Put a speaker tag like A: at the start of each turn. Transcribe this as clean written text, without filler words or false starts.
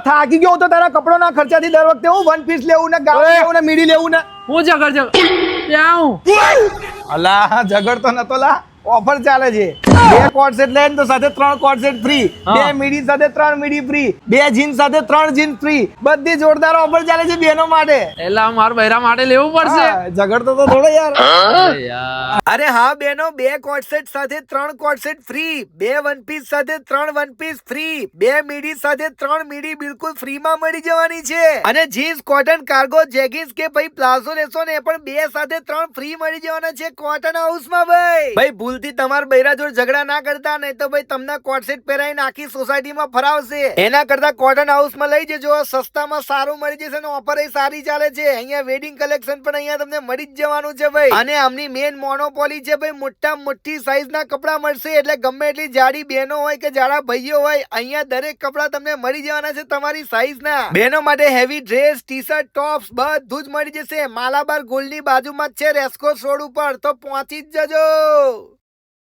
A: થાકી ગયો હું તો તારા કપડોના ખર્ચાથી દર વખતે હું વન પીસ લેવું ને ગાઉન લેવું ને મીડી લેવું ને
B: હું ઝઘડ ત્યાં
A: અલા ઝઘડ તો નતો લા ઓફર ચાલે છે 2 કોટ સેટ લઈને તો સાથે 3 કોટ સેટ ફ્રી, 2 મીડી સાથે 3 મીડી ફ્રી, 2 જીન્સ સાથે 3 જીન્સ ફ્રી, બધી જોરદાર ઓફર ચાલે છે બહેનો માટે.
B: એલા મારા બૈરા માટે લેવું પડશે.
A: હા, ઝઘડતો તો થોડો યાર.
B: અરે યાર
A: અરે હા બહેનો, 2 કોટ સેટ સાથે 3 coat set free, 2 one piece સાથે 3 વન પીસ ફ્રી, 2 મીડી સાથે 3 મીડી બિલકુલ ફ્રી માં મળી જવાની છે. અને જીન્સ, કોટન, કાર્ગો, જેગિન્સ કે ભાઈ પ્લાઝો લેશો ને પણ 2 સાથે 3 ફ્રી મળી જવાના છે કોટન હાઉસ માં. ભાઈ ભૂલથી તમારા બૈરા જોડે ઝઘડા ના કરતા, નહીં તો ભાઈ તમને કોટ સેટ પહેરાઈને આખી સોસાયટીમાં ફરાવશે. એના કરતા કોટન હાઉસ માં લઈ જજો, સસ્તામાં સારું મળી જશે ને ઓફર એ સારી ચાલે છે. અહીંયા વેડિંગ કલેક્શન પણ અહીંયા તમને મળી જ જવાનું છે ભાઈ. અને આમની મેન મોનોપોલી છે ભાઈ, મોટા મોટી સાઈઝ ના કપડા મળશે. એટલે ગમે એટલી જાડી બહેનો હોય કે જાડા ભાઈઓ હોય, અહીંયા દરેક કપડા તમને મળી જવાના છે તમારી સાઈઝ ના. બહેનો માટે heavy dress, T shirt, tops બધું જ મળી જશે. માલાબાર ગોલ્ડ ની બાજુમાં જ છે રેસ્કોસ રોડ ઉપર, તો પહોંચી જ જજો.